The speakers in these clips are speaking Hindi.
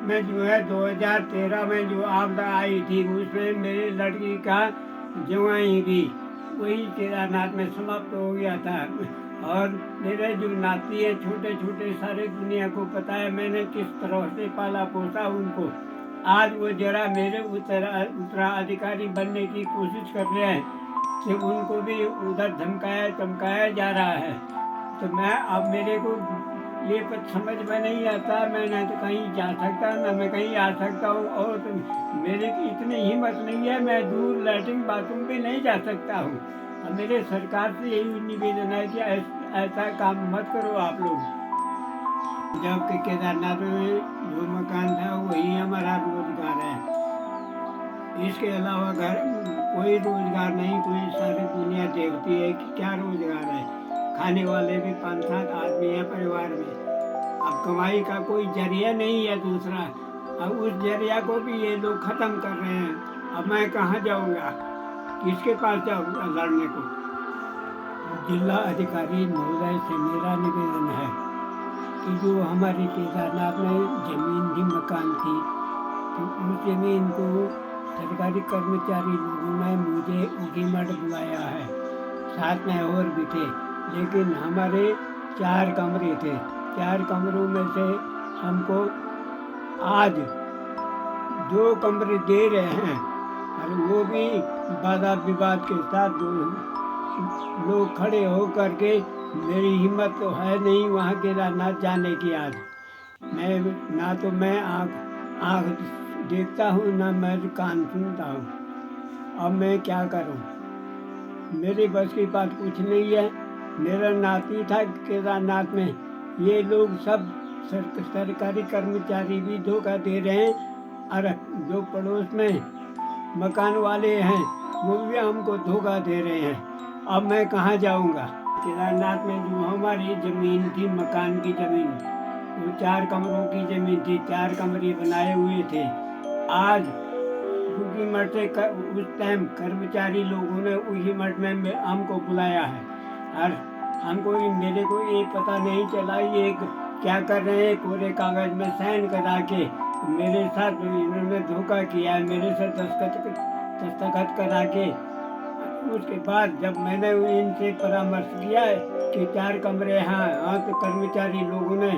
में जो है 2013 में जो आपदा आई थी उसमें मेरी लड़की का जवाई भी वही केदारनाथ में समाप्त हो गया था। और मेरे जो नाती है छोटे छोटे सारे दुनिया को पता है मैंने किस तरह से पाला पोसा उनको। आज वो जरा मेरे उत्तराधिकारी बनने की कोशिश कर रहे हैं कि उनको भी उधर धमकाया चमकाया जा रहा है। तो मैं अब मेरे को ये कुछ समझ में नहीं आता, मैं ना तो कहीं जा सकता ना मैं कहीं आ सकता हूँ। और तो मेरे की इतनी हिम्मत नहीं है, मैं दूर लैट्रिन बाथरूम भी नहीं जा सकता हूँ। अब मेरे सरकार से यही निवेदन है कि ऐसा काम मत करो आप लोग। जबकि केदारनाथ में जो मकान था वही हमारा रोजगार है, इसके अलावा घर कोई रोजगार नहीं। कोई सारी दुनिया देखती है कि क्या रोजगार है। खाने वाले भी 5-7 आदमी हैं परिवार में। अब कमाई का कोई जरिया नहीं है दूसरा। अब उस जरिया को भी ये लोग ख़त्म कर रहे हैं। अब मैं कहाँ जाऊँगा, किसके पास जाऊँगा लड़ने को। जिला अधिकारी महोदय से मेरा निवेदन है कि जो हमारी केदारनाथ में ज़मीन थी मकान थी तो उस ज़मीन को सरकारी कर्मचारी लोगों ने मुझे उधीमठ बुलाया है, साथ में और भी थे। लेकिन हमारे 4 कमरे थे, 4 कमरों में से हमको आज 2 कमरे दे रहे हैं। और वो भी वादा विवाद के साथ लोग खड़े हो करके। मेरी हिम्मत तो है नहीं वहाँ केदारनाथ जाने की। आज मैं ना तो मैं आँख देखता हूँ ना मैं कान सुनता हूँ। अब मैं क्या करूँ, मेरे बस की बात कुछ नहीं है। मेरा नाती था केदारनाथ में, ये लोग सब सरकारी कर्मचारी भी धोखा दे रहे हैं। और जो पड़ोस में मकान वाले हैं वो भी हमको धोखा दे रहे हैं। अब मैं कहाँ जाऊँगा। केदारनाथ में जो हमारी ज़मीन थी मकान की ज़मीन, वो 4 कमरों की ज़मीन थी, 4 कमरे बनाए हुए थे। आज उसी मठ से उस टाइम कर्मचारी लोगों ने उसी मठ में हमको बुलाया है। और हमको मेरे को ये पता नहीं चला ये क्या कर रहे हैं। कोरे कागज में साइन करा के मेरे साथ इन्होंने धोखा किया है, मेरे साथ दस्तखत करा के। उसके बाद जब मैंने इनसे परामर्श किया है कि 4 कमरे हाँ तो कर्मचारी लोगों ने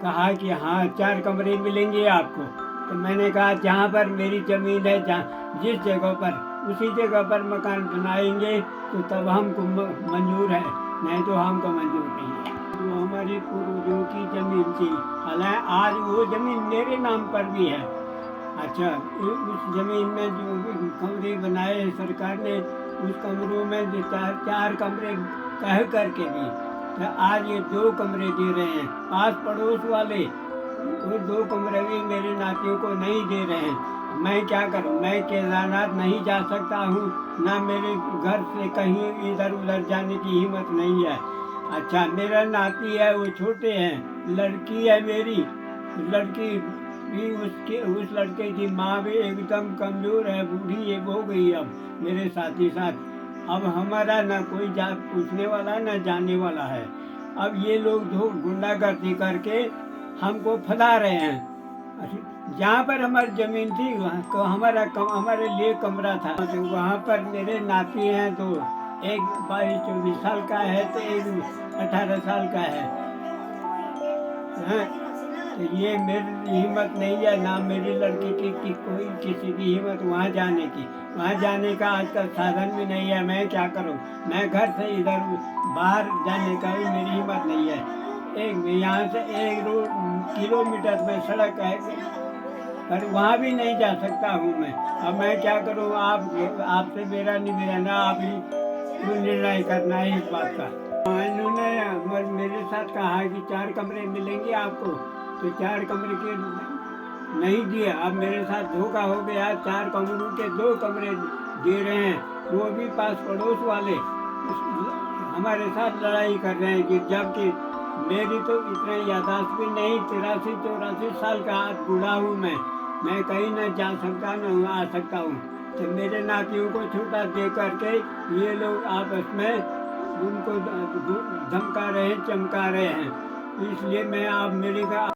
कहा कि हाँ 4 कमरे मिलेंगे आपको। तो मैंने कहा जहाँ पर मेरी ज़मीन है, जहाँ जिस जगह पर उसी जगह पर मकान बनाएंगे तो तब हमको मंजूर है, नहीं तो हमको मंजूर नहीं है। जो हमारी पूर्वजों की ज़मीन थी, हालांकि आज वो ज़मीन मेरे नाम पर भी है। अच्छा, उस ज़मीन में जो कमरे बनाए सरकार ने, उस कमरों में जो 4 कमरे कह करके भी तो आज ये 2 कमरे दे रहे हैं। पास पड़ोस वाले वो 2 कमरे भी मेरे नातियों को नहीं दे रहे हैं। मैं क्या करूं, मैं केदारनाथ नहीं जा सकता हूं, ना मेरे घर से कहीं इधर उधर जाने की हिम्मत नहीं है। अच्छा, मेरा नाती है वो छोटे हैं, लड़की है मेरी, लड़की भी उस लड़के की माँ भी एकदम कमज़ोर है, बूढ़ी है हो गई अब मेरे साथ ही साथ। अब हमारा ना कोई पूछने वाला ना जानने वाला है। अब ये लोग गुंडागर्दी करके हमको फंसा रहे हैं। जहाँ पर हमारी ज़मीन थी वहाँ हमारे लिए कमरा था, तो वहाँ पर मेरे नाती हैं तो एक 22-24 साल का है तो एक 18 साल का है। तो ये मेरी हिम्मत नहीं है, ना मेरी लड़की की कोई किसी की हिम्मत वहाँ जाने की। वहाँ जाने का आजकल साधन भी नहीं है। मैं क्या करूँ, मैं घर से इधर बाहर जाने का भी मेरी हिम्मत नहीं है। यहाँ से 1 किलोमीटर में सड़क है, पर वहाँ भी नहीं जा सकता हूँ मैं। अब मैं क्या करूँ, आपसे मेरा निवेदन है, आप ही निर्णय करना है इस बात का। इन्होंने मेरे साथ कहा कि 4 कमरे मिलेंगे आपको, तो 4 कमरे के नहीं दिए। अब मेरे साथ धोखा हो गया, 4 कमरों के 2 कमरे दे रहे हैं। वो भी पास पड़ोस वाले हमारे साथ लड़ाई कर रहे हैं कि जबकि मेरी तो इतना यादाश्त भी नहीं, 83-84 साल का बूढ़ा हूँ मैं कहीं न जा सकता न आ सकता हूँ। तो मेरे नातियों को छूटा दे करके ये लोग आपस में उनको धमका रहे हैं चमका रहे हैं। इसलिए मैं आप मेरी का